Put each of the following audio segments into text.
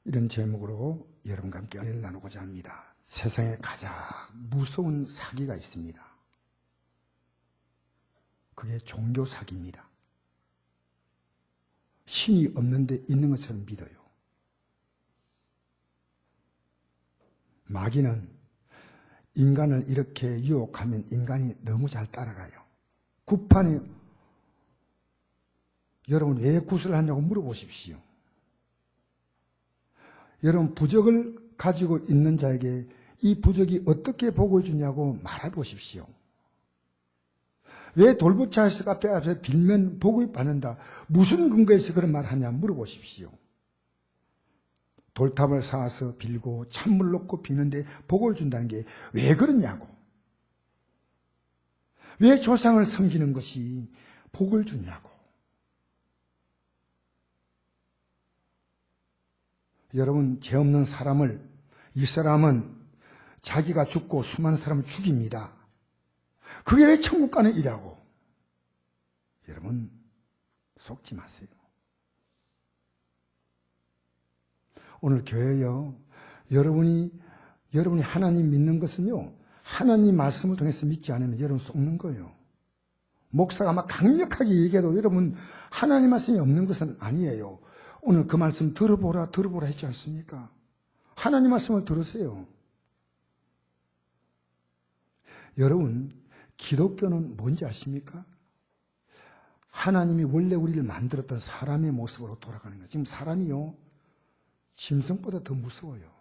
이런 제목으로 여러분과 함께 은혜를 나누고자 합니다. 세상에 가장 무서운 사기가 있습니다. 그게 종교 사기입니다. 신이 없는데 있는 것처럼 믿어요. 마귀는 인간을 이렇게 유혹하면 인간이 너무 잘 따라가요. 구판에 여러분 왜 굿을 하냐고 물어보십시오. 여러분 부적을 가지고 있는 자에게 이 부적이 어떻게 복을 주냐고 말해보십시오. 왜 돌부처에서 앞에 빌면 복을 받는다. 무슨 근거에서 그런 말을 하냐 물어보십시오. 돌탑을 쌓아서 빌고 찬물 넣고 비는데 복을 준다는 게 왜 그러냐고. 왜 조상을 섬기는 것이 복을 주냐고. 여러분, 죄 없는 사람을, 이 사람은 자기가 죽고 수많은 사람을 죽입니다. 그게 왜 천국 가는 일이라고. 여러분, 속지 마세요. 오늘 교회요, 여러분이 하나님 믿는 것은요, 하나님 말씀을 통해서 믿지 않으면 여러분 속는 거예요. 목사가 막 강력하게 얘기해도 여러분 하나님 말씀이 없는 것은 아니에요. 오늘 그 말씀 들어보라 했지 않습니까? 하나님 말씀을 들으세요. 여러분, 기독교는 뭔지 아십니까? 하나님이 원래 우리를 만들었던 사람의 모습으로 돌아가는 거예요. 지금 사람이요, 짐승보다 더 무서워요.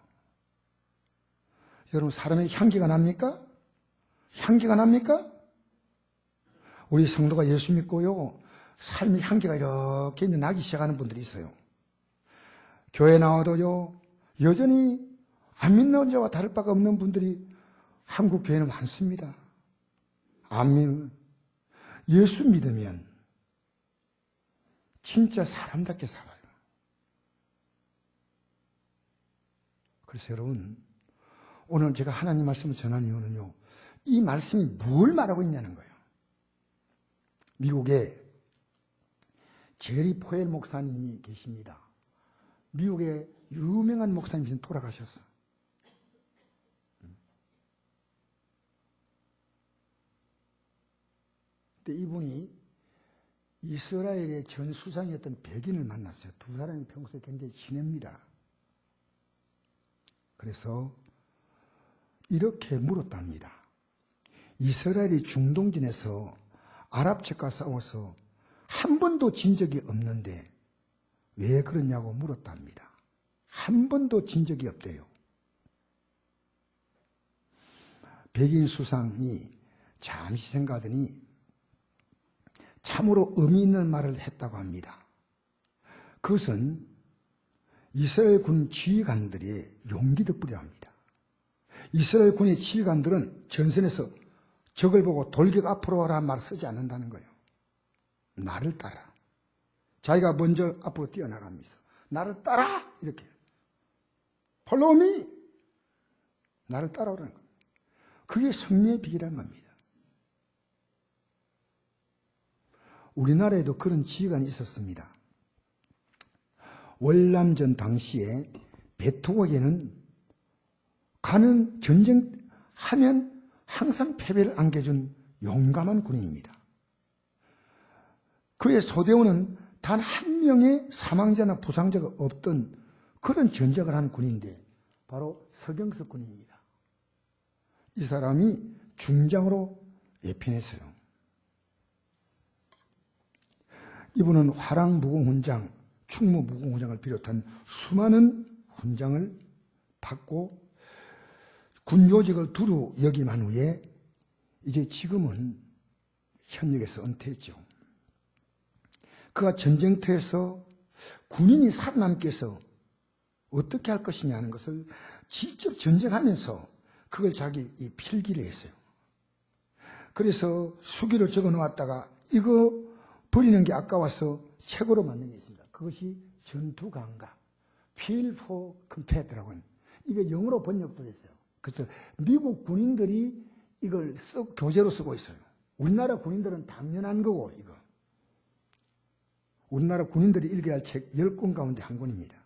여러분, 사람의 향기가 납니까? 향기가 납니까? 우리 성도가 예수 믿고요, 삶의 향기가 이렇게 나기 시작하는 분들이 있어요. 교회 나와도요, 여전히 안 믿는 자와 다를 바가 없는 분들이 한국 교회는 많습니다. 안 믿는, 예수 믿으면 진짜 사람답게 살아요. 그래서 여러분, 오늘 제가 하나님 말씀을 전한 이유는요, 이 말씀이 뭘 말하고 있냐는 거예요. 미국에 제리 포엘 목사님이 계십니다. 미국의 유명한 목사님이 돌아가셨어. 근데 이분이 이스라엘의 전 수장이었던 백인을 만났어요. 두 사람이 평소에 굉장히 친합니다. 그래서 이렇게 물었답니다. 이스라엘이 중동전에서 아랍측과 싸워서 한 번도 진 적이 없는데 왜 그러냐고 물었답니다. 한 번도 진 적이 없대요. 백인 수상이 잠시 생각하더니 참으로 의미 있는 말을 했다고 합니다. 그것은 이스라엘 군 지휘관들의 용기 덕분이라고 합니다. 이스라엘 군의 지휘관들은 전선에서 적을 보고 돌격 앞으로 와라는 말을 쓰지 않는다는 거예요. 나를 따라. 자기가 먼저 앞으로 뛰어나가면서 나를 따라! 이렇게. Follow me! 나를 따라오라는 겁니다. 그게 승리의 비결이란 겁니다. 우리나라에도 그런 지휘관이 있었습니다. 월남전 당시에 베토국에는 가는 전쟁하면 항상 패배를 안겨준 용감한 군인입니다. 그의 소대원은 단 한 명의 사망자나 부상자가 없던 그런 전쟁을 한 군인인데 바로 서경석 군인입니다. 이 사람이 중장으로 예편했어요. 이분은 화랑무공훈장, 충무무공훈장을 비롯한 수많은 훈장을 받고 군요직을 두루 역임한 후에 이제 지금은 현역에서 은퇴했죠. 그가 전쟁터에서 군인이 살아남기 위해서 어떻게 할 것이냐는 것을 직접 전쟁하면서 그걸 자기 이 필기를 했어요. 그래서 수기를 적어 놓았다가 이거 버리는 게 아까워서 책으로 만든 게 있습니다. 그것이 전투감각, Feel for Combat라고 하는, 이게 영어로 번역도 됐어요. 그래서 미국 군인들이 이걸 교재로 쓰고 있어요. 우리나라 군인들은 당연한 거고, 이거. 우리나라 군인들이 읽어야 할 책 10권 가운데 한 권입니다.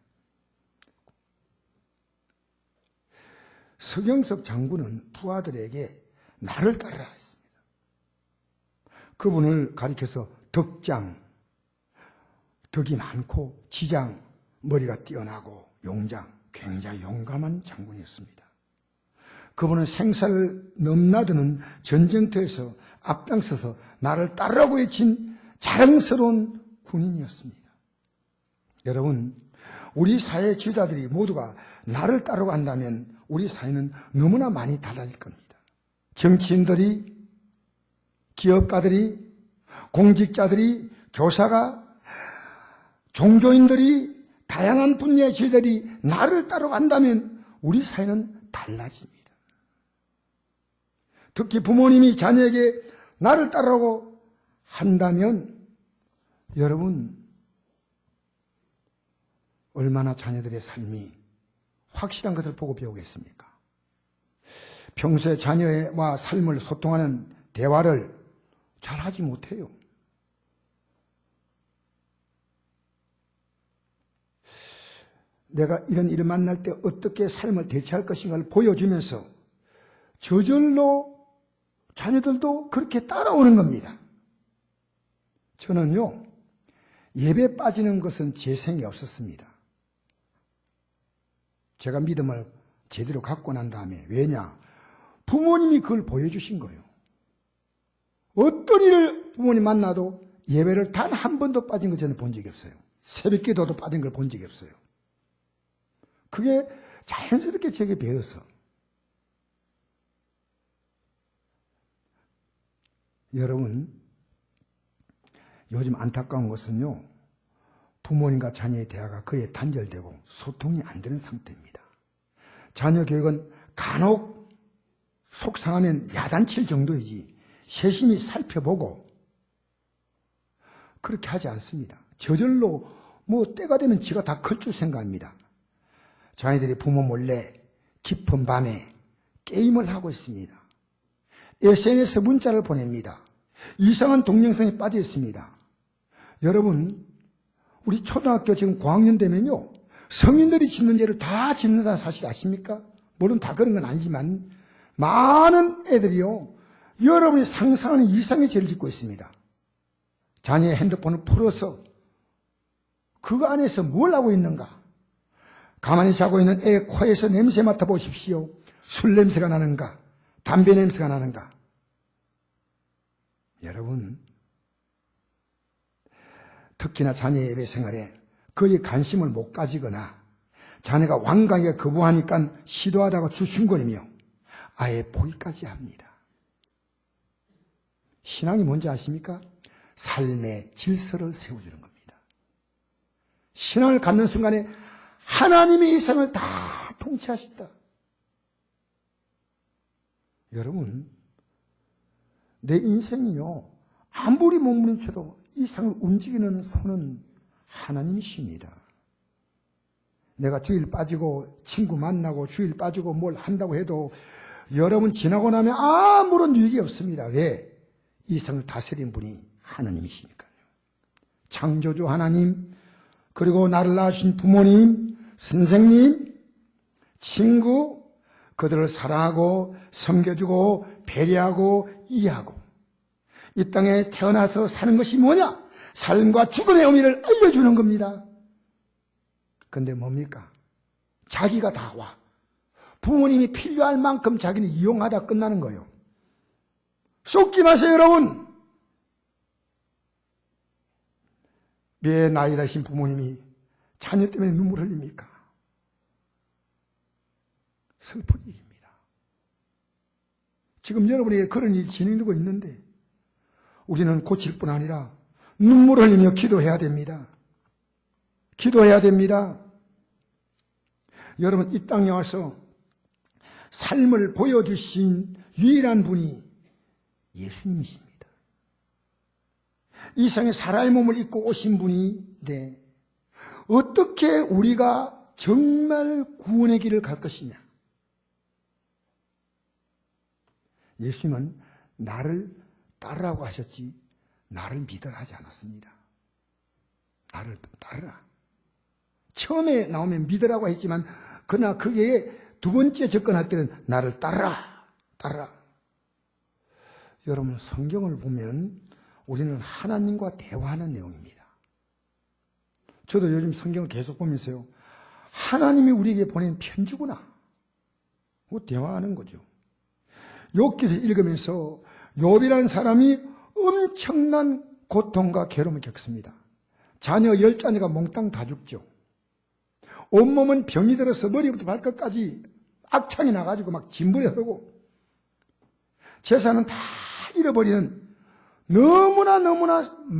서경석 장군은 부하들에게 나를 따르라 했습니다. 그분을 가리켜서 덕장, 덕이 많고 지장, 머리가 뛰어나고 용장, 굉장히 용감한 장군이었습니다. 그분은 생사를 넘나드는 전쟁터에서 앞장서서 나를 따르라고 외친 자랑스러운 군인이었습니다. 여러분, 우리 사회 지도자들이 모두가 나를 따르고 한다면 우리 사회는 너무나 많이 달라질 겁니다. 정치인들이, 기업가들이, 공직자들이, 교사가, 종교인들이, 다양한 분야의 지도자들이 나를 따르고 한다면 우리 사회는 달라집니다. 특히 부모님이 자녀에게 나를 따르라고 한다면 여러분, 얼마나 자녀들의 삶이 확실한 것을 보고 배우겠습니까? 평소에 자녀와 삶을 소통하는 대화를 잘 하지 못해요. 내가 이런 일을 만날 때 어떻게 삶을 대처할 것인가를 보여주면서 저절로 자녀들도 그렇게 따라오는 겁니다. 저는요, 예배 빠지는 것은 제 생에 없었습니다. 제가 믿음을 제대로 갖고 난 다음에, 왜냐? 부모님이 그걸 보여주신 거예요. 어떤 일을 부모님 만나도 예배를 단 한 번도 빠진 거 저는 본 적이 없어요. 새벽 기도도 빠진 걸 본 적이 없어요. 그게 자연스럽게 제게 배어서. 여러분, 요즘 안타까운 것은요, 부모님과 자녀의 대화가 거의 단절되고 소통이 안 되는 상태입니다. 자녀 교육은 간혹 속상하면 야단칠 정도이지 세심히 살펴보고 그렇게 하지 않습니다. 저절로 때가 되면 지가 다 클 줄 생각합니다. 자녀들이 부모 몰래 깊은 밤에 게임을 하고 있습니다. SNS 문자를 보냅니다. 이상한 동영상에 빠져 있습니다. 여러분, 우리 초등학교 지금 고학년 되면요, 성인들이 짓는 죄를 다 짓는다는 사실 아십니까? 물론 다 그런 건 아니지만 많은 애들이요, 여러분이 상상하는 이상의 죄를 짓고 있습니다. 자녀의 핸드폰을 풀어서 그 안에서 뭘 하고 있는가? 가만히 자고 있는 애 코에서 냄새 맡아보십시오. 술 냄새가 나는가? 담배 냄새가 나는가? 여러분, 특히나 자녀의 예배 생활에 거의 관심을 못 가지거나 자녀가 완강하게 거부하니까 시도하다가 주춤거리며 아예 포기까지 합니다. 신앙이 뭔지 아십니까? 삶의 질서를 세워주는 겁니다. 신앙을 갖는 순간에 하나님이 이 삶을 다 통치하신다. 여러분, 내 인생이요, 아무리 몸부림쳐도 이 상을 움직이는 손은 하나님이십니다. 내가 주일 빠지고 친구 만나고 주일 빠지고 뭘 한다고 해도 여러분 지나고 나면 아무런 유익이 없습니다. 왜? 이 상을 다스린 분이 하나님이시니까요. 창조주 하나님, 그리고 나를 낳으신 부모님, 선생님, 친구, 그들을 사랑하고 섬겨주고 배려하고 이해하고 이 땅에 태어나서 사는 것이 뭐냐? 삶과 죽음의 의미를 알려주는 겁니다. 그런데 뭡니까? 자기가 다 와. 부모님이 필요할 만큼 자기는 이용하다 끝나는 거예요. 속지 마세요, 여러분. 왜 나이 드신 부모님이 자녀 때문에 눈물 흘립니까? 슬픈 일입니다. 지금 여러분에게 그런 일이 진행되고 있는데 우리는 고칠 뿐 아니라 눈물 흘리며 기도해야 됩니다. 기도해야 됩니다. 여러분, 이 땅에 와서 삶을 보여주신 유일한 분이 예수님이십니다. 이 세상에 사람의 몸을 입고 오신 분인데 어떻게 우리가 정말 구원의 길을 갈 것이냐? 예수님은 나를 따르라고 하셨지 나를 믿으라 하지 않았습니다. 나를 따르라. 처음에 나오면 믿으라고 했지만 그러나 그게 두 번째 접근할 때는 나를 따르라. 여러분, 성경을 보면 우리는 하나님과 대화하는 내용입니다. 저도 요즘 성경을 계속 보면서요, 하나님이 우리에게 보낸 편지구나. 대화하는 거죠. 욥기를 읽으면서 욥이라는 사람이 엄청난 고통과 괴로움을 겪습니다. 자녀 10자녀가 몽땅 다 죽죠. 온몸은 병이 들어서 머리부터 발끝까지 악창이 나가지고 막 진물이 흐르고 재산은 다 잃어버리는 너무나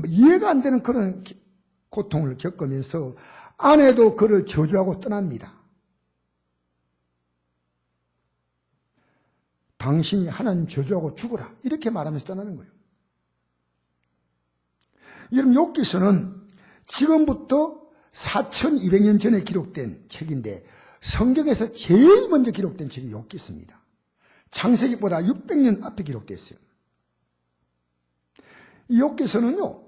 이해가 안 되는 그런 고통을 겪으면서 아내도 그를 저주하고 떠납니다. 당신이 하나님 저주하고 죽어라, 이렇게 말하면서 떠나는 거예요. 여러분, 욥기서는 지금부터 4200년 전에 기록된 책인데 성경에서 제일 먼저 기록된 책이 욥기서입니다. 창세기보다 600년 앞에 기록됐어요. 이 욥기서는요,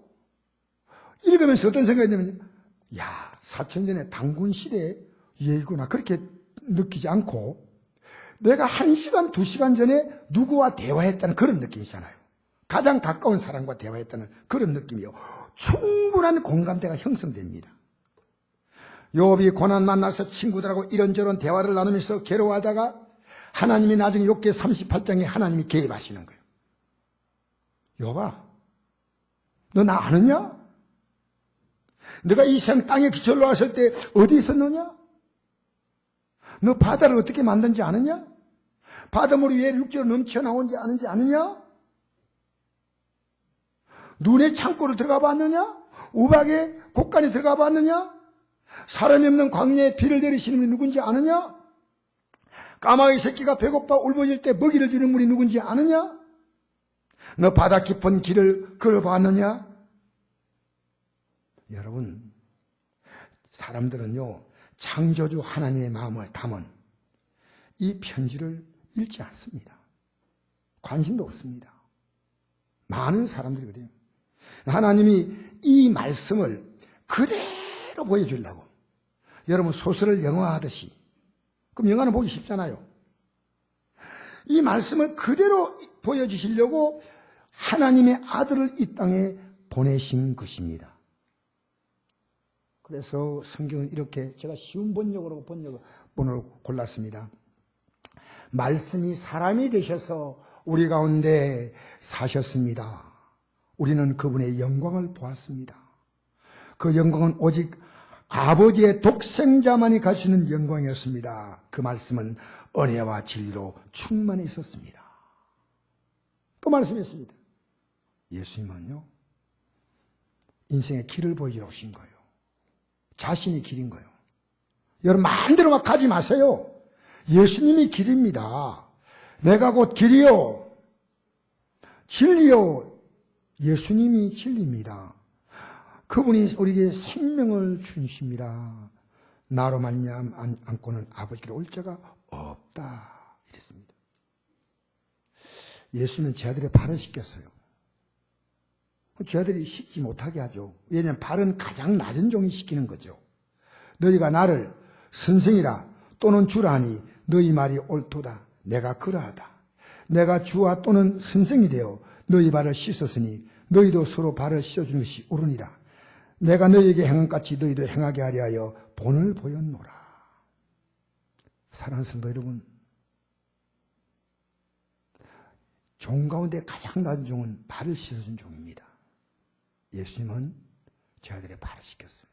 읽으면서 어떤 생각이 드냐면, 4000년의 당군 시대의 얘기구나, 그렇게 느끼지 않고 내가 1시간, 2시간 전에 누구와 대화했다는 그런 느낌이잖아요. 가장 가까운 사람과 대화했다는 그런 느낌이요. 충분한 공감대가 형성됩니다. 욥이 고난 만나서 친구들하고 이런저런 대화를 나누면서 괴로워하다가 하나님이 나중에 욥기 38장에 하나님이 개입하시는 거예요. 욥아, 너 나 아느냐? 너가 이 생 땅에 기철로 왔을 때 어디 있었느냐? 너 바다를 어떻게 만든지 아느냐? 바닷물이 왜 육지로 넘쳐나온지 아는지 아느냐? 눈의 창고를 들어가 봤느냐? 우박의 곡간에 들어가 봤느냐? 사람이 없는 광야에 비를 내리시는 분이 누군지 아느냐? 까마귀 새끼가 배고파 울부짖을 때 먹이를 주는 분이 누군지 아느냐? 너 바다 깊은 길을 걸어봤느냐? 여러분, 사람들은요, 창조주 하나님의 마음을 담은 이 편지를 읽지 않습니다. 관심도 없습니다. 많은 사람들이 그래요. 하나님이 이 말씀을 그대로 보여주려고, 여러분 소설을 영화하듯이, 그럼 영화는 보기 쉽잖아요. 이 말씀을 그대로 보여주시려고 하나님의 아들을 이 땅에 보내신 것입니다. 그래서 성경은 이렇게, 제가 쉬운 번역으로 번역을 골랐습니다. 말씀이 사람이 되셔서 우리 가운데 사셨습니다. 우리는 그분의 영광을 보았습니다. 그 영광은 오직 아버지의 독생자만이 가시는 영광이었습니다. 그 말씀은 은혜와 진리로 충만해 있었습니다. 또 말씀했습니다. 예수님은요, 인생의 길을 보여주러 오신 거예요. 자신이 길인 거예요. 여러분, 마음대로 막 가지 마세요. 예수님이 길입니다. 내가 곧 길이요, 진리요. 예수님이 진리입니다. 그분이 우리에게 생명을 주십니다. 나로 말미암아 않고는 아버지께로 올 자가 없다, 이랬습니다. 예수는 제 아들의 발을 씻겼어요. 제 아들이 씻지 못하게 하죠. 왜냐하면 발은 가장 낮은 종이 씻기는 거죠. 너희가 나를 선생이라 또는 주라 하니 너희 말이 옳도다. 내가 그러하다. 내가 주와 또는 선생이 되어 너희 발을 씻었으니 너희도 서로 발을 씻어주는 것이 옳으니라. 내가 너희에게 행한 같이 너희도 행하게 하려 하여 본을 보였노라. 사랑하는 성도 여러분, 종 가운데 가장 낮은 종은 발을 씻어준 종입니다. 예수님은 제 아들의 발을 씻겼어요.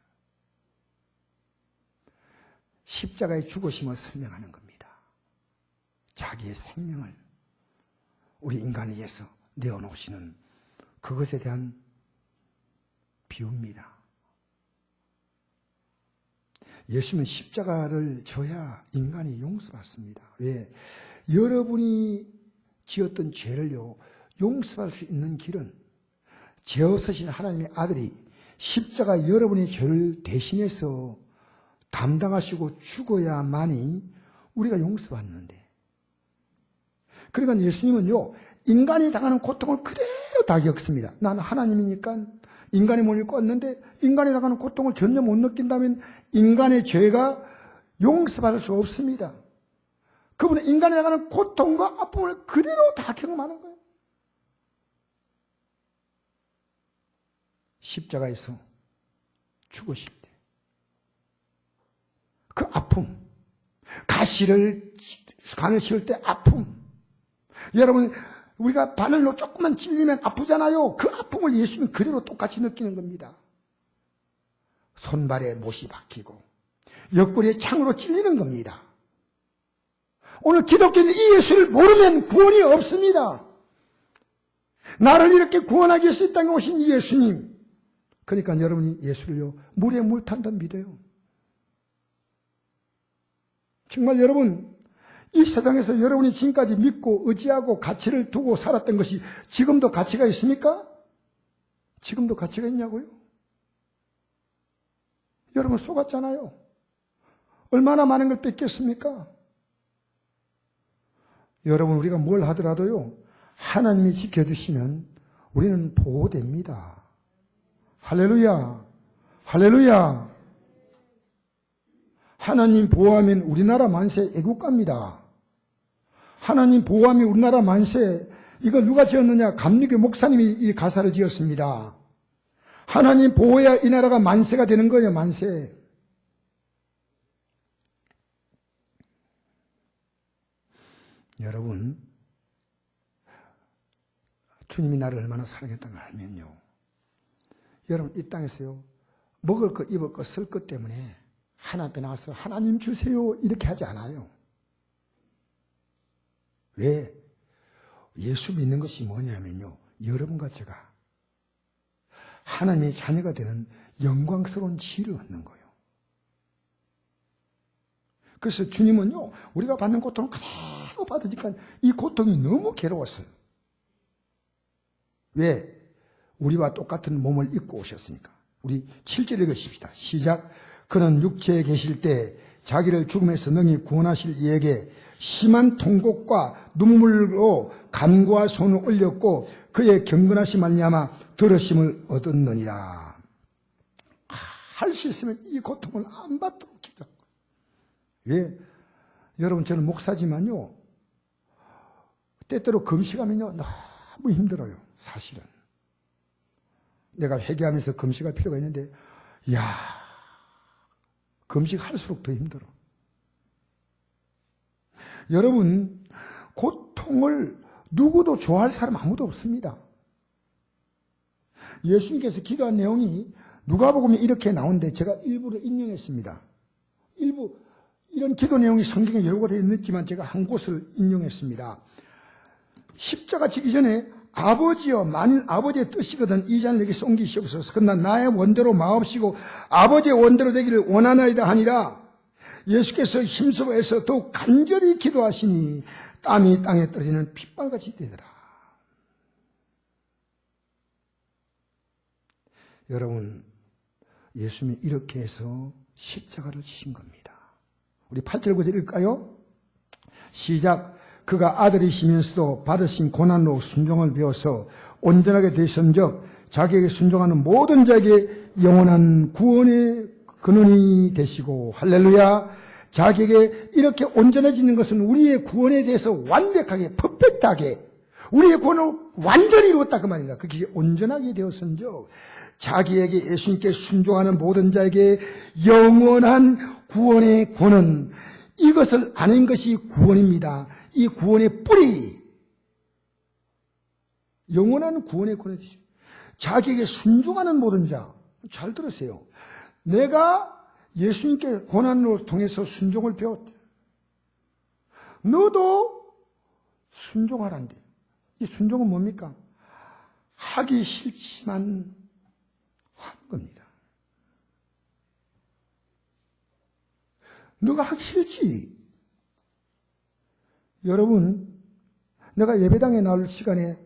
십자가의 죽으심을 설명하는 겁니다. 자기의 생명을 우리 인간에 의해서 내어놓으시는 그것에 대한 비유입니다. 예수님은 십자가를 져야 인간이 용서받습니다. 왜? 여러분이 지었던 죄를요, 용서할 수 있는 길은 죄 없으신 하나님의 아들이 십자가 여러분의 죄를 대신해서 담당하시고 죽어야만이 우리가 용서받는데, 그러니까 예수님은요, 인간이 당하는 고통을 그대로 다 겪습니다. 나는 하나님이니까 인간의 몸을 껐는데 인간이 당하는 고통을 전혀 못 느낀다면 인간의 죄가 용서받을 수 없습니다. 그분은 인간이 나가는 고통과 아픔을 그대로 다 경험하는 거예요. 십자가에서 죽으실 때 그 아픔, 관을 씌울 때 아픔. 여러분, 우리가 바늘로 조금만 찔리면 아프잖아요. 그 아픔을 예수님이 그대로 똑같이 느끼는 겁니다. 손발에 못이 박히고 옆구리에 창으로 찔리는 겁니다. 오늘 기독교는 이 예수를 모르면 구원이 없습니다. 나를 이렇게 구원하기 위해서 이 땅에 오신 이 예수님. 그러니까 여러분이 예수를요, 물에 물 탄다 믿어요. 정말 여러분, 이 세상에서 여러분이 지금까지 믿고 의지하고 가치를 두고 살았던 것이 지금도 가치가 있습니까? 지금도 가치가 있냐고요? 여러분 속았잖아요. 얼마나 많은 걸 뺏겼습니까? 여러분, 우리가 뭘 하더라도요, 하나님이 지켜주시면 우리는 보호됩니다. 할렐루야, 할렐루야. 하나님 보호하면 우리나라 만세 애국가입니다. 하나님 보호하면 우리나라 만세. 이걸 누가 지었느냐? 감리교 목사님이 이 가사를 지었습니다. 하나님 보호해야 이 나라가 만세가 되는 거예요. 만세. 여러분, 주님이 나를 얼마나 사랑했다는 걸 알면요, 여러분 이 땅에서요, 먹을 것 입을 것 쓸 것 때문에 하나님 앞에 나와서 하나님 주세요 이렇게 하지 않아요. 왜? 예수 믿는 것이 뭐냐면요, 여러분과 제가 하나님의 자녀가 되는 영광스러운 지혜를 얻는 거예요. 그래서 주님은요, 우리가 받는 고통을 그대로 받으니까 이 고통이 너무 괴로웠어요. 왜? 우리와 똑같은 몸을 입고 오셨으니까. 우리 7절 읽으십시다. 시작. 그는 육체에 계실 때 자기를 죽음에서 능히 구원하실 이에게 심한 통곡과 눈물로 간구와 손을 올렸고 그의 경건하심 말미암아 들으심을 얻었느니라. 할 수 있으면 이 고통을 안 받도록 기도하고. 왜? 여러분, 저는 목사지만요, 때때로 금식하면요 너무 힘들어요. 사실은 내가 회개하면서 금식할 필요가 있는데, 금식할수록 더 힘들어. 여러분, 고통을 누구도 좋아할 사람 아무도 없습니다. 예수님께서 기도한 내용이 누가복음에 이렇게 나오는데 제가 일부러 인용했습니다. 일부 이런 기도 내용이 성경에 여러 곳에 있지만 제가 한 곳을 인용했습니다. 십자가 지기 전에 아버지여, 만일 아버지의 뜻이거든 이 잔을 여기서 옮기시옵소서. 그러나 나의 원대로 마옵시고 아버지의 원대로 되기를 원하나이다 하니라. 예수께서 힘쓰고 애써 더욱 간절히 기도하시니 땀이 땅에 떨어지는 핏방같이 되더라. 여러분, 예수님이 이렇게 해서 십자가를 지신 겁니다. 우리 8절 9절 읽을까요? 시작. 그가 아들이시면서도 받으신 고난으로 순종을 배워서 온전하게 되신즉 자기에게 순종하는 모든 자에게 영원한 구원의 근원이 되시고, 할렐루야. 자기에게 이렇게 온전해지는 것은 우리의 구원에 대해서 완벽하게 퍼펙트하게 우리의 구원을 완전히 이루었다 그 말입니다. 그게 온전하게 되었은즉 자기에게 예수님께 순종하는 모든 자에게 영원한 구원의 권은, 이것을 아는 것이 구원입니다. 이 구원의 뿌리, 영원한 구원의 권을 주시고, 자기에게 순종하는 모든 자. 잘 들으세요. 내가 예수님께 고난으로 통해서 순종을 배웠죠. 너도 순종하란데. 이 순종은 뭡니까? 하기 싫지만 하는 겁니다. 너가 하기 싫지. 여러분, 내가 예배당에 나올 시간에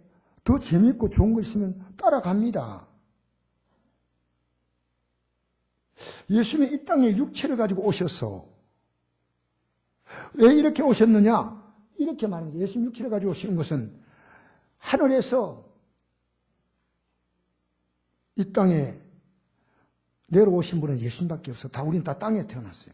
더 재미있고 좋은 거 있으면 따라갑니다. 예수님이 이 땅에 육체를 가지고 오셔서 왜 이렇게 오셨느냐? 이렇게 말합니다. 예수님 육체를 가지고 오시는 것은 하늘에서 이 땅에 내려오신 분은 예수님밖에 없어. 우리는 다 땅에 태어났어요.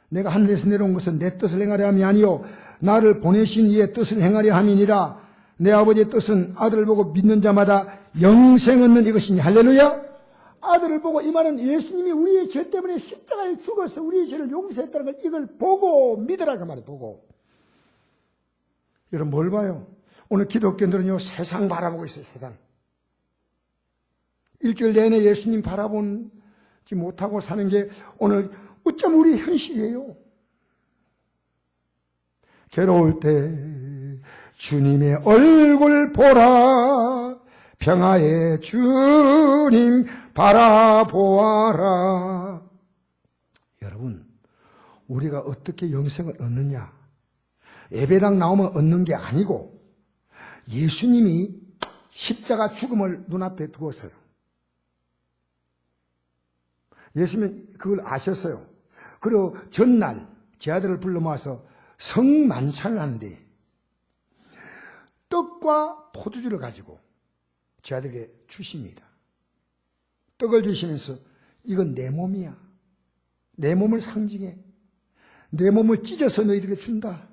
내가 하늘에서 내려온 것은 내 뜻을 행하려 함이 아니요 나를 보내신 이의 뜻을 행하려 함이니라. 내 아버지의 뜻은 아들을 보고 믿는 자마다 영생 얻는 이것이니. 할렐루야. 아들을 보고, 이 말은 예수님이 우리의 죄 때문에 십자가에 죽어서 우리의 죄를 용서했다는 걸, 이걸 보고 믿으라 그 말이에요. 보고. 여러분 뭘 봐요? 오늘 기독교인들은요, 세상 바라보고 있어요. 세상. 일주일 내내 예수님 바라보지 못하고 사는 게 오늘 어쩜 우리 현실이에요. 괴로울 때 주님의 얼굴 보라, 평화의 주님 바라보아라. 여러분, 우리가 어떻게 영생을 얻느냐? 예배당 나오면 얻는 게 아니고 예수님이 십자가 죽음을 눈앞에 두었어요. 예수님은 그걸 아셨어요. 그리고 전날 제 아들을 불러 모아서 성만찬을 하는데 떡과 포도주를 가지고 제 아들에게 주십니다. 떡을 주시면서 이건 내 몸이야. 내 몸을 상징해. 내 몸을 찢어서 너희들에게 준다.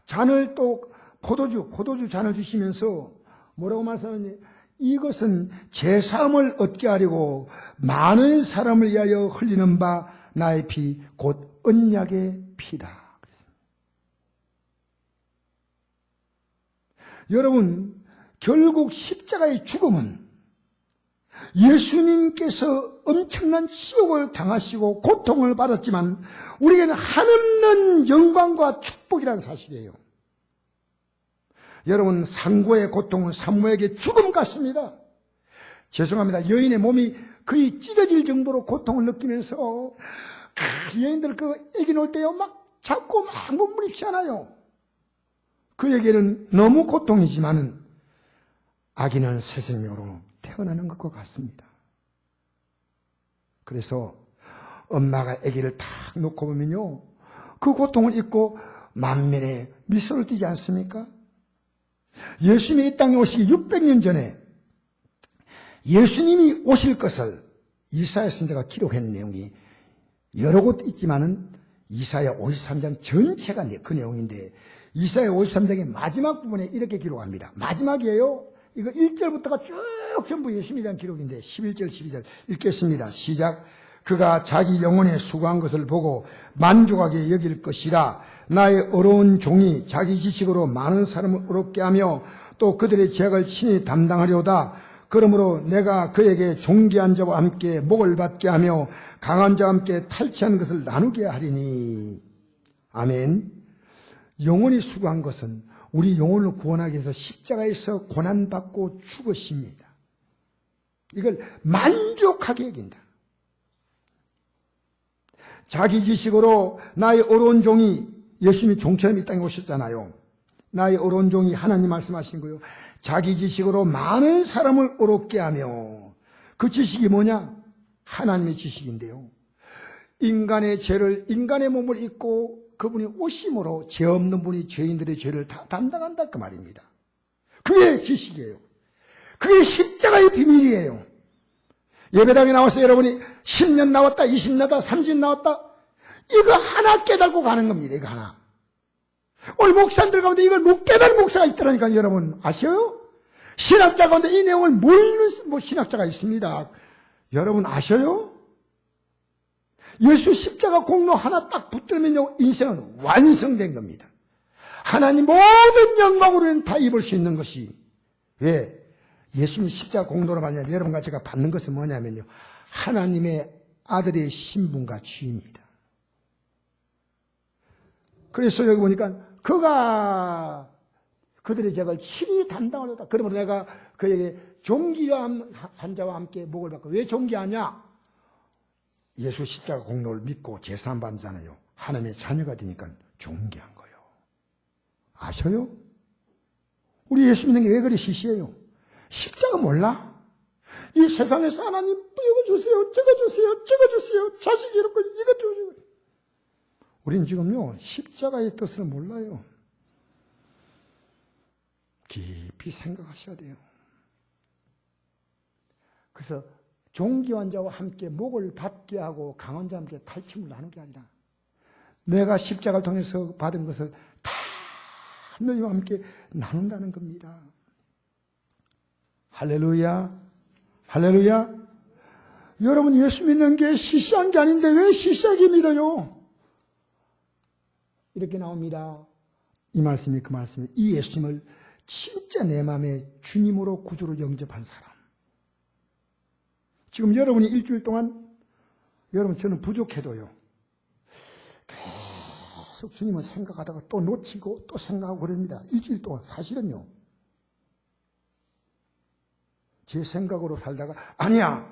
잔을 또 포도주 잔을 주시면서 뭐라고 말씀하느냐? 이것은 제사함을 얻게 하려고 많은 사람을 위하여 흘리는 바 나의 피 곧 언약의 피다. 여러분, 결국 십자가의 죽음은 예수님께서 엄청난 지옥을 당하시고 고통을 받았지만 우리에게는 한없는 영광과 축복이라는 사실이에요. 여러분, 상고의 고통은 산모에게 죽음 같습니다. 죄송합니다. 여인의 몸이 거의 찢어질 정도로 고통을 느끼면서 여인들 그 애기 놓을 때요 막 잡고 막 몸부림치잖아요. 그에게는 너무 고통이지만은 아기는 새 생명으로 태어나는 것과 같습니다. 그래서 엄마가 아기를 탁 놓고 보면요, 그 고통을 잊고 만면에 미소를 띠지 않습니까? 예수님이 이 땅에 오시기 600년 전에 예수님이 오실 것을 이사야 선지자가 기록한 내용이 여러 곳 있지만은 이사야 53장 전체가 그 내용인데, 이사야 53장의 마지막 부분에 이렇게 기록합니다. 마지막이에요. 이거 1절부터가 쭉 전부 예수님에 대한 기록인데 11절 12절 읽겠습니다. 시작. 그가 자기 영혼에 수고한 것을 보고 만족하게 여길 것이라. 나의 어려운 종이 자기 지식으로 많은 사람을 어렵게 하며 또 그들의 죄악을 친히 담당하려다. 그러므로 내가 그에게 존귀한 자와 함께 목을 받게 하며 강한 자와 함께 탈취한 것을 나누게 하리니. 아멘. 영혼이 수고한 것은 우리 영혼을 구원하기 위해서 십자가에서 고난받고 죽으십니다. 이걸 만족하게 여긴다. 자기 지식으로 나의 어려운 종이, 예수님이 종처럼 이 땅에 오셨잖아요. 나의 어려운 종이, 하나님 말씀하신 거예요. 자기 지식으로 많은 사람을 어렵게 하며, 그 지식이 뭐냐? 하나님의 지식인데요. 인간의 죄를, 인간의 몸을 입고 그분이 오심으로 죄 없는 분이 죄인들의 죄를 다 담당한다 그 말입니다. 그게 지식이에요. 그게 십자가의 비밀이에요. 예배당에 나와서 여러분이 10년 나왔다, 20년 나왔다, 30년 나왔다, 이거 하나 깨달고 가는 겁니다. 이거 하나. 오늘 목사님들 가운데 이걸 못 깨달은 목사가 있더라니까요. 여러분 아셔요? 신학자 가운데 이 내용을 모르는 신학자가 있습니다. 여러분 아셔요? 예수 십자가 공로 하나 딱 붙들면요, 인생은 완성된 겁니다. 하나님 모든 영광으로는 다 입을 수 있는 것이, 왜? 예수님 십자가 공로로 말하면 여러분과 제가 받는 것은 뭐냐면요, 하나님의 아들의 신분과 지위입니다. 그래서 여기 보니까 그가 그들의 죄를 친히 담당하려다. 그러므로 내가 그에게 존귀한 자와 함께 목을 받고. 왜 존귀하냐? 예수 십자가 공로를 믿고 제사함 받잖아요. 하나님의 자녀가 되니까 존귀한 거예요. 아셔요? 우리 예수 믿는 게 왜 그리 시시해요? 십자가 몰라? 이 세상에서 하나님 이거 주세요, 저거 주세요, 저거 주세요, 자식이 이렇고 이거 주세요. 우린 지금요 십자가의 뜻을 몰라요. 깊이 생각하셔야 돼요. 그래서 종기한 자와 함께 목을 받게 하고 강한 자와 함께 탈취물 나누는 게 아니라 내가 십자가를 통해서 받은 것을 다 너희와 함께 나눈다는 겁니다. 할렐루야, 할렐루야. 여러분, 예수 믿는 게 시시한 게 아닌데 왜 시시하게 믿어요? 이렇게 나옵니다. 이 말씀이 그 말씀이, 이 예수님을 진짜 내 마음에 주님으로 구주로 영접한 사람. 지금 여러분이 일주일 동안, 여러분 저는 부족해도요, 계속 주님을 생각하다가 또 놓치고 또 생각하고 그럽니다. 일주일 동안. 사실은요, 제 생각으로 살다가 아니야,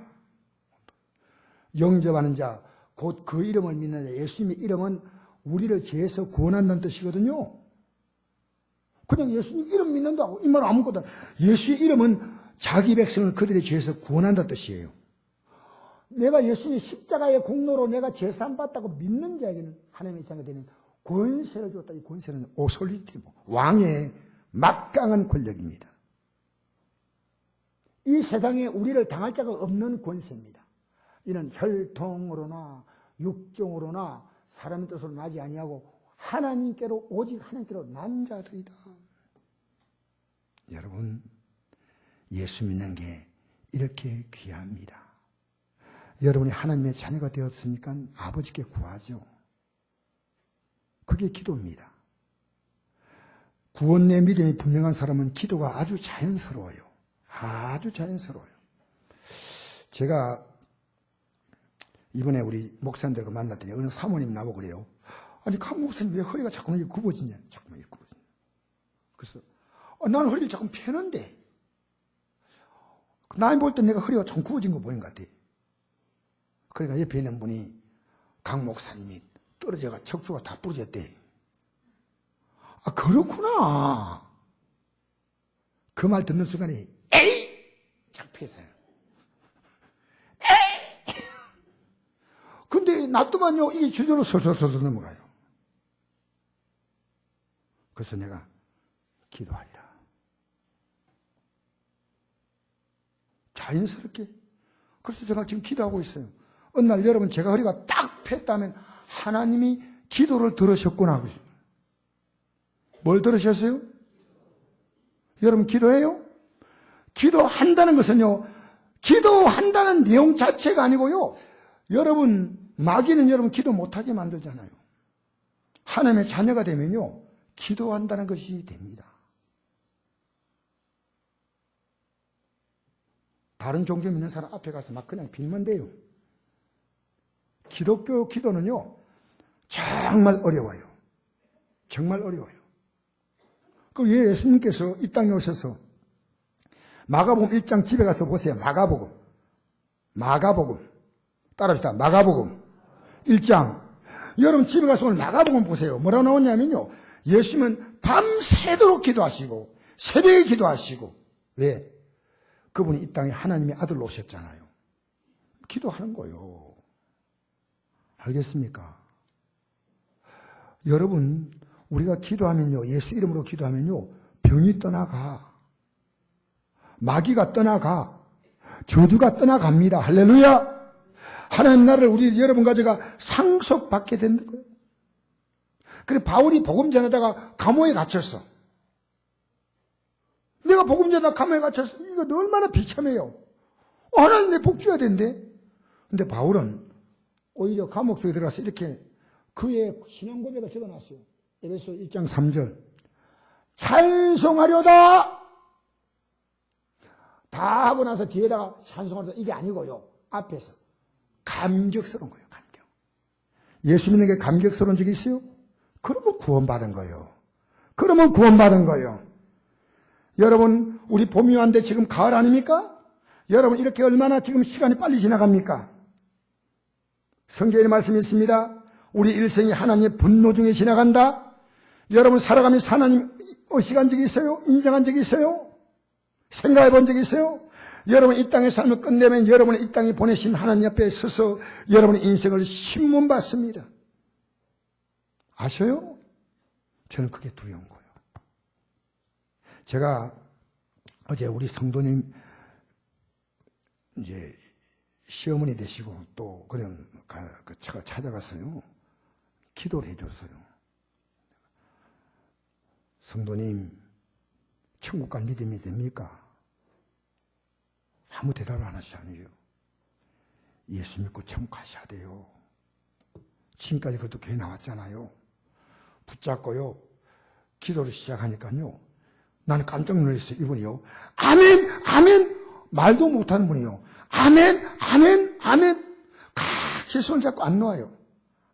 영접하는 자, 곧 그 이름을 믿는 자, 예수님의 이름은 우리를 죄에서 구원한다는 뜻이거든요. 그냥 예수님 이름 믿는다고 이 말 아무것도 안. 예수의 이름은 자기 백성을 그들의 죄에서 구원한다는 뜻이에요. 내가 예수님의 십자가의 공로로 내가 죄사함 받다고 믿는 자에게는 하나님의 입장에 되는 권세를 주었다. 이 권세는 오솔리티, 왕의 막강한 권력입니다. 이 세상에 우리를 당할 자가 없는 권세입니다. 이는 혈통으로나 육종으로나 사람의 뜻으로 나지 아니하고 하나님께로, 오직 하나님께로 난 자들이다. 여러분, 예수 믿는 게 이렇게 귀합니다. 여러분이 하나님의 자녀가 되었으니까 아버지께 구하죠. 그게 기도입니다. 구원의 믿음이 분명한 사람은 기도가 아주 자연스러워요. 아주 자연스러워요. 제가 이번에 우리 목사님들과 만났더니 어느 사모님 나보고 그래요. 아니, 강 목사님 왜 허리가 자꾸 이렇게 굽어지냐? 자꾸 이렇게 굽어지냐? 그래서 나는 허리를 자꾸 펴는데 나이 볼 때 내가 허리가 좀 굽어진 거 보인 것 같아. 그러니까 옆에 있는 분이 강 목사님이 떨어져가 척추가 다 부러졌대. 아, 그렇구나. 그 말 듣는 순간에 에이! 잡혔어요. 에이! 근데 놔두면요 이게 저절로 솔솔솔 넘어가요. 그래서 내가 기도하리라. 자연스럽게. 그래서 제가 지금 기도하고 있어요. 어느 날 여러분 제가 허리가 딱 폈다면 하나님이 기도를 들으셨구나. 뭘 들으셨어요? 여러분 기도해요? 기도한다는 것은요, 기도한다는 내용 자체가 아니고요, 여러분 마귀는 여러분 기도 못하게 만들잖아요. 하나님의 자녀가 되면요 기도한다는 것이 됩니다. 다른 종교 믿는 사람 앞에 가서 막 그냥 빌면 돼요. 기독교 기도는요 정말 어려워요. 정말 어려워요. 그리고 예수님께서 이 땅에 오셔서 마가복음 1장 집에 가서 보세요. 마가복음 따라합시다. 마가복음 1장. 여러분 집에 가서 오늘 마가복음 보세요. 뭐라고 나오냐면요, 예수님은 밤새도록 기도하시고 새벽에 기도하시고. 왜? 그분이 이 땅에 하나님의 아들로 오셨잖아요. 기도하는 거예요. 알겠습니까? 여러분, 우리가 기도하면요, 예수 이름으로 기도하면요, 병이 떠나가. 마귀가 떠나가. 저주가 떠나갑니다. 할렐루야! 하나님 나라를 우리 여러분 가져가 상속받게 되는 거예요. 그래, 바울이 복음 전하다가 감옥에 갇혔어. 내가 복음 전하다가 감옥에 갇혔어. 이거 얼마나 비참해요. 하나님 내 복 줘야 되는데. 근데 바울은 오히려 감옥 속에 들어가서 이렇게 그의 신앙 고백을 적어놨어요. 에베소 1장 3절. 찬송하려다. 다 하고 나서 뒤에다가 찬송하려다. 이게 아니고요. 앞에서. 감격스러운 거예요. 감격. 예수 믿는 게 감격스러운 적이 있어요? 그러면 구원받은 거예요. 그러면 구원받은 거예요. 여러분, 우리 봄이 왔는데 지금 가을 아닙니까? 여러분, 이렇게 얼마나 지금 시간이 빨리 지나갑니까? 성경의 말씀이 있습니다. 우리 일생이 하나님의 분노 중에 지나간다. 여러분 살아가면서 하나님 의식한 적이 있어요? 인정한 적이 있어요? 생각해 본 적이 있어요? 여러분 이 땅의 삶을 끝내면 여러분을 이 땅에 보내신 하나님 앞에 서서 여러분의 인생을 신문받습니다. 아셔요? 저는 그게 두려운 거예요. 제가 어제 우리 성도님 이제 시어머니 되시고 또 그런 그 차가 찾아갔어요. 기도를 해줬어요. 성도님, 천국 갈 믿음이 됩니까? 아무 대답을 안 하시잖아요. 예수 믿고 천국 가셔야 돼요. 지금까지 그래도 교회 나왔잖아요. 붙잡고요. 기도를 시작하니까요. 나는 깜짝 놀랐어요. 이분이요. 아멘, 아멘. 말도 못하는 분이요. 아멘, 아멘, 아멘. 제 손을 잡고 안 놓아요.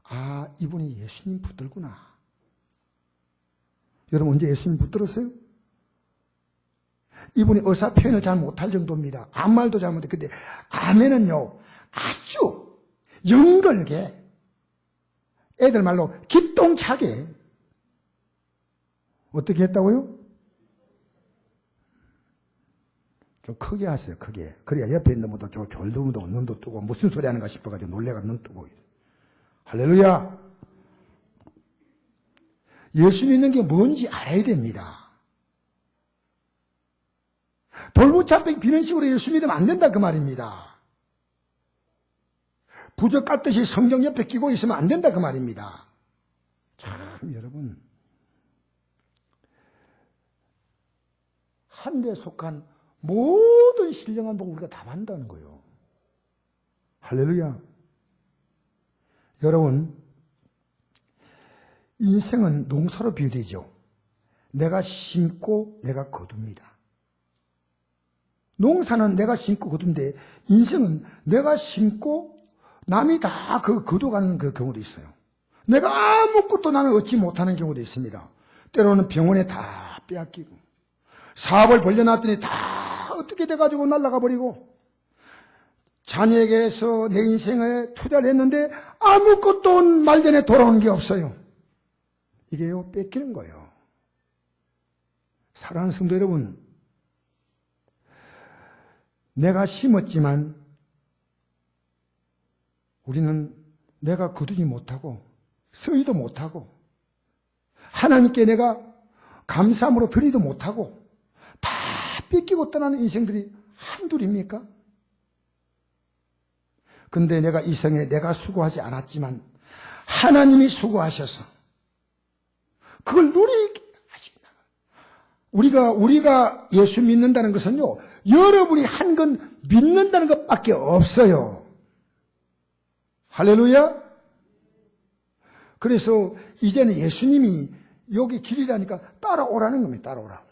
아, 이분이 예수님 붙들구나. 여러분 언제 예수님 붙들었어요? 이분이 의사 표현을 잘 못할 정도입니다. 아무 말도 잘 못해. 근데 아멘은요, 아주 연걸게, 애들 말로 기똥차게 어떻게 했다고요? 좀 크게 하세요, 크게. 그래야 옆에 있는 분도 좀 졸도무도 눈도 뜨고 무슨 소리 하는가 싶어가지고 놀래가 눈 뜨고. 할렐루야! 예수 믿는 게 뭔지 알아야 됩니다. 돌무차병 비는 식으로 예수 믿으면 안 된다 그 말입니다. 부적 같듯이 성경 옆에 끼고 있으면 안 된다 그 말입니다. 참 여러분, 한 데 속한 모든 신령한 복 우리가 다 받는다는 거예요. 할렐루야. 여러분, 인생은 농사로 비유되죠. 내가 심고 내가 거둡니다. 농사는 내가 심고 거둔데 인생은 내가 심고 남이 다 거둬가는 그 경우도 있어요. 내가 아무것도 나는 얻지 못하는 경우도 있습니다. 때로는 병원에 다 빼앗기고 사업을 벌려놨더니 다 어떻게 돼가지고 날아가 버리고 자녀에게서 내 인생에 투자를 했는데 아무것도 말년에 돌아오는 게 없어요. 이게요, 뺏기는 거예요. 사랑하는 성도 여러분, 내가 심었지만 우리는 내가 거두지 못하고 쓰지도 못하고 하나님께 내가 감사함으로 드리도 못하고 다 뺏기고 떠나는 인생들이 한둘입니까? 근데 내가 이 생에 내가 수고하지 않았지만 하나님이 수고하셔서 그걸 누리게 하신다. 우리가 예수 믿는다는 것은요, 여러분이 한 건 믿는다는 것밖에 없어요. 할렐루야? 그래서 이제는 예수님이 여기 길이라니까 따라오라는 겁니다. 따라오라고.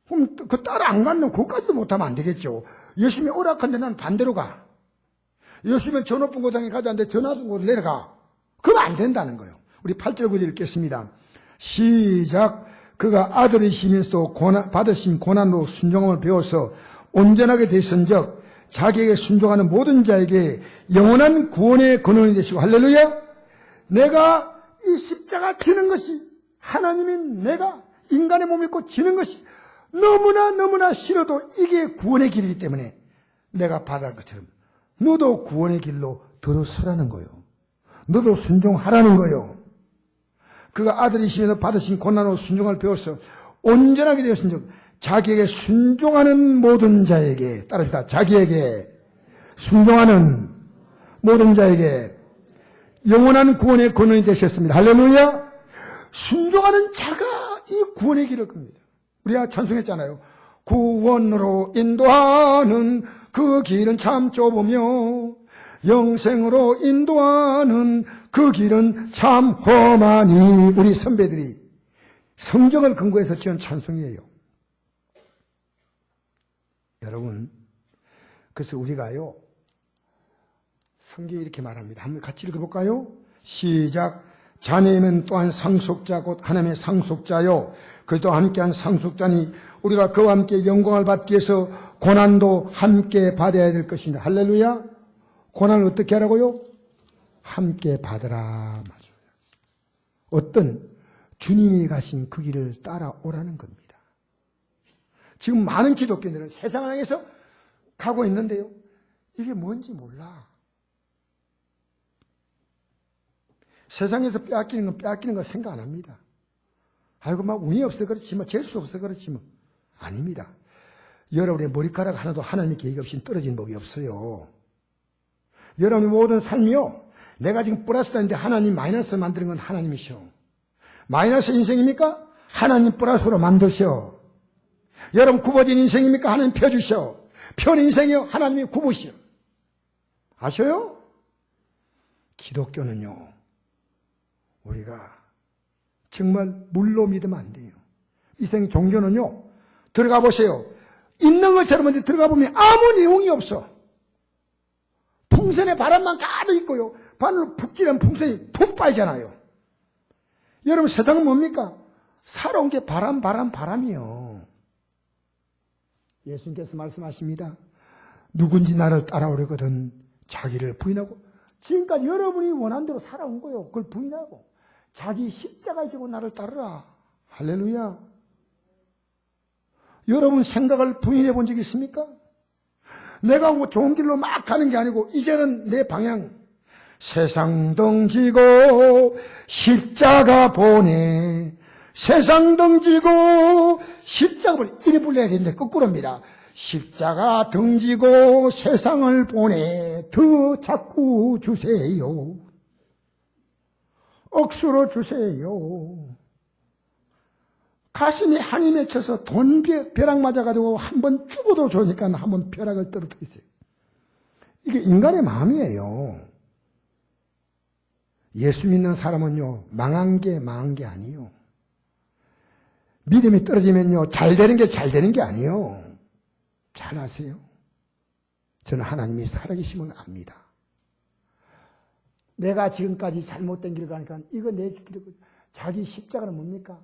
그럼 그 따라 안 가면 그것까지도 못하면 안 되겠죠. 예수님이 오락한데 나는 반대로 가. 예수님은 저 높은 고장에 가지 않는데 저 낮은 곳으로 내려가. 그러면 안 된다는 거예요. 우리 8절 9절 읽겠습니다. 시작. 그가 아들이시면서도 받으신 고난으로 순종함을 배워서 온전하게 되선즉 자기에게 순종하는 모든 자에게 영원한 구원의 근원이 되시고. 할렐루야. 내가 이 십자가 지는 것이, 하나님이 내가 인간의 몸을 입고 지는 것이 너무나 싫어도 이게 구원의 길이기 때문에 내가 받은 것처럼 너도 구원의 길로 들어서라는 거예요. 너도 순종하라는 거예요. 그가 아들이시면서 받으신 고난으로 순종을 배워서 온전하게 되었은즉 자기에게 순종하는 모든 자에게, 따라합시다. 자기에게 순종하는 모든 자에게 영원한 구원의 근원이 되셨습니다. 할렐루야. 순종하는 자가 이 구원의 길을 겁니다. 우리가 찬송했잖아요. 구원으로 인도하는 그 길은 참 좁으며 영생으로 인도하는 그 길은 참 험하니. 우리 선배들이 성경을 근거해서 지은 찬송이에요. 여러분, 그래서 우리가요, 성경이 이렇게 말합니다. 한번 같이 읽어볼까요? 시작. 자녀이면 또한 상속자 곧 하나님의 상속자요 그도 함께한 상속자니 우리가 그와 함께 영광을 받기 위해서 고난도 함께 받아야 될 것입니다. 할렐루야. 고난을 어떻게 하라고요? 함께 받으라. 맞아요. 어떤 주님이 가신 그 길을 따라오라는 겁니다. 지금 많은 기독교인들은 세상을 향해서 가고 있는데요, 이게 뭔지 몰라. 세상에서 빼앗기는 건 빼앗기는 거 생각 안 합니다. 아이고, 막 운이 없어 그렇지, 뭐 재수 없어 그렇지, 뭐. 아닙니다. 여러분의 머리카락 하나도 하나님의 계획 없이 떨어진 법이 없어요. 여러분의 모든 삶이요, 내가 지금 플러스다는데 하나님 마이너스 만드는 건 하나님이시오. 마이너스 인생입니까? 하나님 플러스로 만드셔. 여러분 굽어진 인생입니까? 하나님 펴주셔. 편 인생이요, 하나님이 굽으시오. 아셔요? 기독교는요, 우리가 정말 물로 믿으면 안 돼요. 이생 종교는요, 들어가 보세요. 있는 것처럼 들어가 보면 아무 내용이 없어. 풍선에 바람만 가득 있고요, 바늘로 푹 찌르면 풍선이 푹 빠지잖아요. 여러분 세상은 뭡니까? 살아온 게 바람이요. 예수님께서 말씀하십니다. 누군지 나를 따라오려거든 자기를 부인하고, 지금까지 여러분이 원한 대로 살아온 거예요. 그걸 부인하고 자기 십자가를 지고 나를 따르라. 할렐루야. 여러분 생각을 부인해 본 적 있습니까? 내가 뭐 좋은 길로 막 가는 게 아니고 이제는 내 방향, 세상 덩지고 십자가 보내, 세상 덩지고 십자가 보내, 이리 불러야 되는데 거꾸로입니다. 십자가 덩지고 세상을 보내 더 자꾸 주세요. 억수로 주세요. 가슴이 한이 맺혀서 벼락 맞아가지고 한 번 죽어도 좋으니까 한 번 벼락을 떨어뜨리세요. 이게 인간의 마음이에요. 예수 믿는 사람은요, 망한 게 아니에요. 믿음이 떨어지면요, 잘 되는 게 아니에요. 잘 아세요? 저는 하나님이 살아계심을 압니다. 내가 지금까지 잘못된 길을 가니까 이거 내 길이고, 자기 십자가는 뭡니까?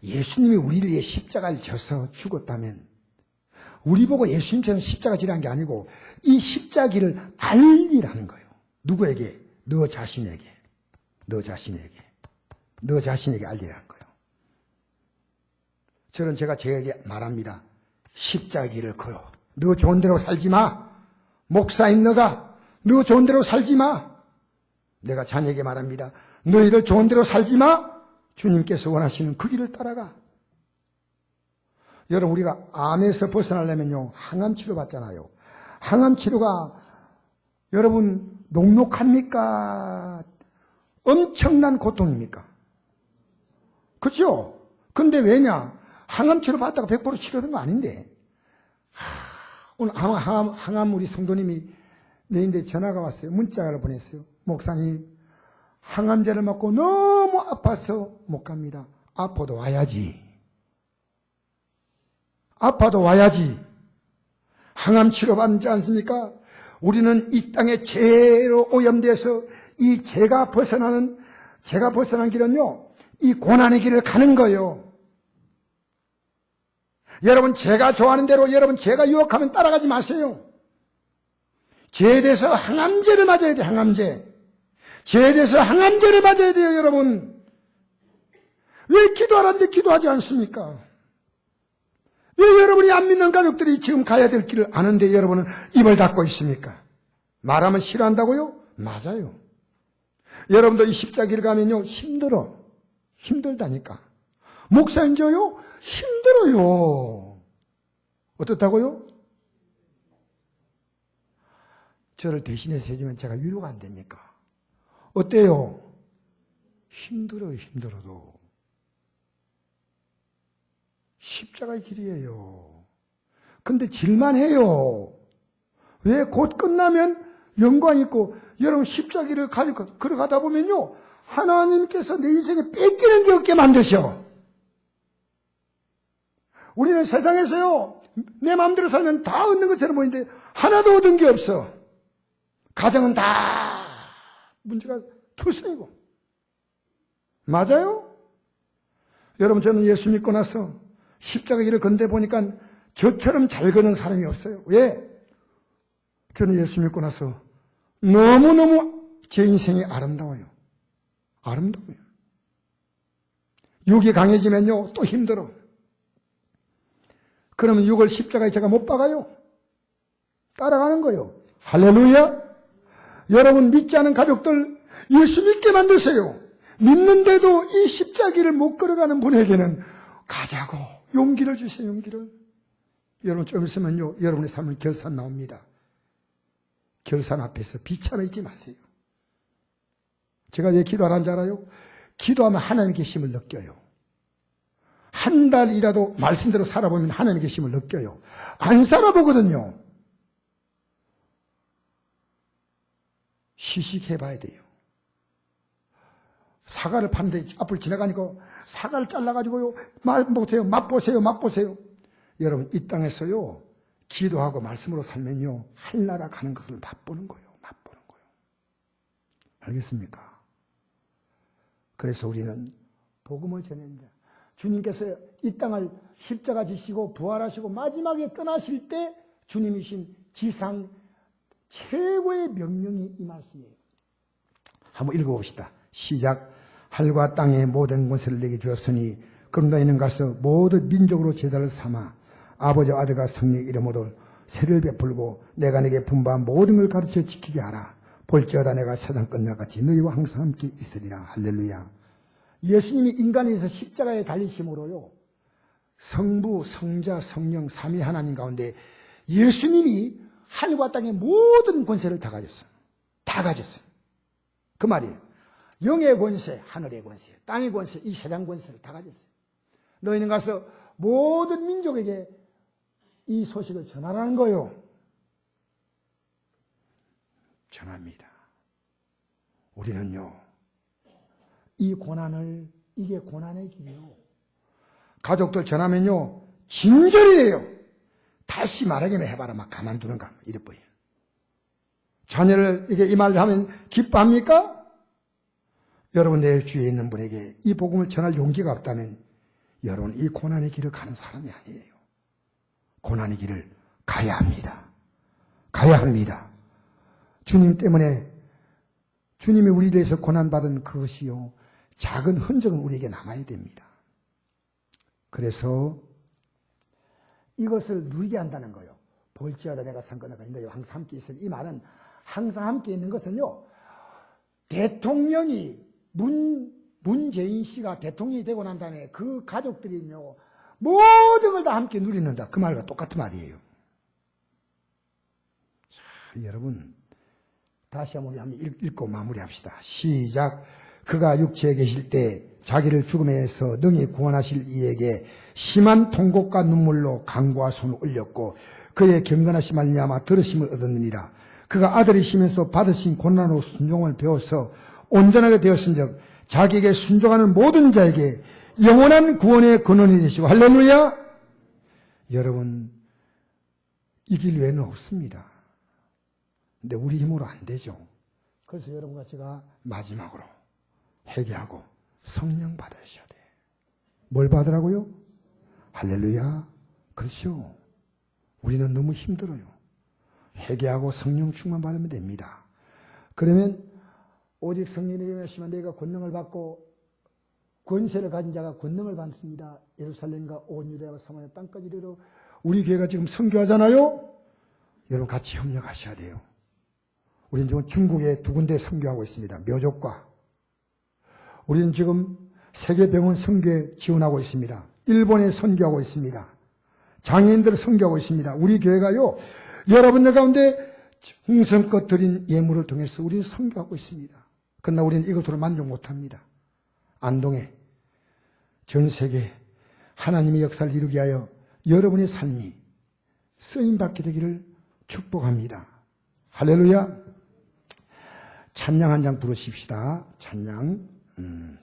예수님이 우리를 위해 십자가를 져서 죽었다면 우리 보고 예수님처럼 십자가 지라는 게 아니고 이 십자기를 알리라는 거예요. 누구에게? 너 자신에게 알리라는 거예요. 저는 제가 제에게 말합니다. 십자기를 걸어. 너 좋은 대로 살지 마. 목사인 너가 너 좋은 대로 살지 마. 내가 자녀에게 말합니다. 너희들 좋은 대로 살지 마. 주님께서 원하시는 그 길을 따라가. 여러분, 우리가 암에서 벗어나려면요, 항암 치료 받잖아요. 항암 치료가 여러분 녹록합니까? 엄청난 고통입니까? 그렇죠? 근데 왜냐? 항암 치료 받다가 100% 치료된 거 아닌데. 오늘 항암 우리 성도님이 내인데 전화가 왔어요. 문자를 보냈어요. 목사님, 항암제를 맞고 너무 아파서 못 갑니다. 아파도 와야지. 항암 치료 받지 않습니까? 우리는 이 땅에 죄로 오염돼서 이 죄가 벗어난 길은요, 이 고난의 길을 가는 거예요. 여러분, 제가 좋아하는 대로 여러분 제가 유혹하면 따라가지 마세요. 죄에 대해서 항암제를 맞아야 돼요. 죄에 대해서 항암제를 맞아야 돼요. 여러분, 왜 기도하라는데 기도하지 않습니까? 왜 여러분이 안 믿는 가족들이 지금 가야 될 길을 아는데 여러분은 입을 닫고 있습니까? 말하면 싫어한다고요? 맞아요. 여러분도 이 십자기를 가면요, 힘들다니까. 목사인 저요? 힘들어요. 어떻다고요? 저를 대신해서 해주면 제가 위로가 안 됩니까? 어때요? 힘들어도. 십자가의 길이에요. 근데 질만해요. 왜? 곧 끝나면 영광 있고, 여러분 십자기를 가지고 걸어가다 보면요, 하나님께서 내 인생에 뺏기는 게 없게 만드셔. 우리는 세상에서요, 내 마음대로 살면 다 얻는 것처럼 보이는데 하나도 얻은 게 없어. 가정은 다 문제가 투성이고. 맞아요? 여러분, 저는 예수 믿고 나서 십자가 길을 건대 보니까 저처럼 잘 걷는 사람이 없어요. 왜? 저는 예수 믿고 나서 너무너무 제 인생이 아름다워요. 육이 강해지면요, 또 힘들어. 그러면 육을 십자가에 제가 못 박아요. 따라가는 거예요. 할렐루야. 여러분, 믿지 않은 가족들 예수 믿게 만드세요. 믿는데도 이 십자기를 못 걸어가는 분에게는 가자고 용기를 주세요. 용기를. 여러분, 좀 있으면요, 여러분의 삶은 결산 나옵니다. 결산 앞에서 비참해 있지 마세요. 제가 왜 기도하라는 줄 알아요? 기도하면 하나님 계심을 느껴요. 한 달이라도 말씀대로 살아보면 하나님 계심을 느껴요. 안 살아보거든요. 시식해봐야 돼요. 사과를 파는데 앞을 지나가니까 사과를 잘라가지고요. 맛보세요. 맛보세요. 여러분, 이 땅에서요, 기도하고 말씀으로 살면요, 하늘나라 가는 것을 맛보는 거예요. 맛보는 거예요. 알겠습니까? 그래서 우리는 복음을 전합니다. 주님께서 이 땅을 십자가 지시고 부활하시고 마지막에 떠나실 때 주님이신 지상 최고의 명령이 이 말씀이에요. 한번 읽어봅시다. 시작. 하늘과 땅의 모든 권세를 내게 주었으니 그럼 너희는 가서 모든 민족으로 제자를 삼아 아버지와 아들과 성령의 이름으로 세를 베풀고 내가 내게 분부한 모든 걸 가르쳐 지키게 하라. 볼지어다 내가 세상 끝날까지 너희와 항상 함께 있으리라. 할렐루야. 예수님이 인간에서 십자가에 달리심으로요, 성부, 성자, 성령, 삼위 하나님 가운데 예수님이 하늘과 땅의 모든 권세를 다 가졌어요. 다 가졌어요. 그 말이에요. 영의 권세, 하늘의 권세, 땅의 권세, 이 세상 권세를 다 가졌어요. 너희는 가서 모든 민족에게 이 소식을 전하라는 거예요. 전합니다. 우리는요, 이 고난을, 이게 고난의 길이요. 가족들 전하면요, 진절이에요. 다시 말하기만 해봐라. 막 가만두는가. 이래 보여요. 자녀를 이게 이 말을 하면 기뻐합니까? 여러분, 내 주위에 있는 분에게 이 복음을 전할 용기가 없다면 여러분, 이 고난의 길을 가는 사람이 아니에요. 고난의 길을 가야 합니다. 가야 합니다. 주님 때문에, 주님이 우리를 위해서 고난받은 그것이요, 작은 흔적은 우리에게 남아야 됩니다. 그래서 이것을 누리게 한다는 거예요. 볼지어다 내가 상관없가 너희와 항상 함께 있으니, 이 말은 항상 함께 있는 것은요, 대통령이 문재인 씨가 대통령이 되고 난 다음에 그 가족들이요, 모든 걸 다 함께 누리는다. 그 말과 똑같은 말이에요. 자, 여러분, 다시 한번 읽고 마무리합시다. 시작. 그가 육체에 계실 때 자기를 죽음에서 능히 구원하실 이에게 심한 통곡과 눈물로 강구와 손을 올렸고 그의 경건하심 말미암아 들으심을 얻었느니라. 그가 아들이시면서 받으신 고난으로 순종을 배워서 온전하게 되었은즉 자기에게 순종하는 모든 자에게 영원한 구원의 근원이 되시고. 할렐루야. 여러분, 이 길 외에는 없습니다. 근데 우리 힘으로 안 되죠. 그래서 여러분과 제가 마지막으로 회개하고 성령 받으셔야 돼. 뭘 받으라고요? 할렐루야. 그렇죠. 우리는 너무 힘들어요. 회개하고 성령 충만 받으면 됩니다. 그러면 오직 성령이 임하시면 너희가 권능을 받고 권세를 가진 자가 권능을 받습니다. 예루살렘과 온 유대와 사마리아 땅까지 이르러. 우리 교회가 지금 선교하잖아요. 여러분 같이 협력하셔야 돼요. 우리는 지금 중국에 2군데 선교하고 있습니다. 묘족과. 우리는 지금 세계병원 선교에 지원하고 있습니다. 일본에 선교하고 있습니다. 장애인들을 선교하고 있습니다. 우리 교회가요, 여러분들 가운데 정성껏 드린 예물을 통해서 우리는 선교하고 있습니다. 그러나 우리는 이것으로 만족 못합니다. 안동에 전 세계 하나님의 역사를 이루게 하여 여러분의 삶이 쓰임받게 되기를 축복합니다. 할렐루야. 찬양 한 장 부르십시다. 찬양.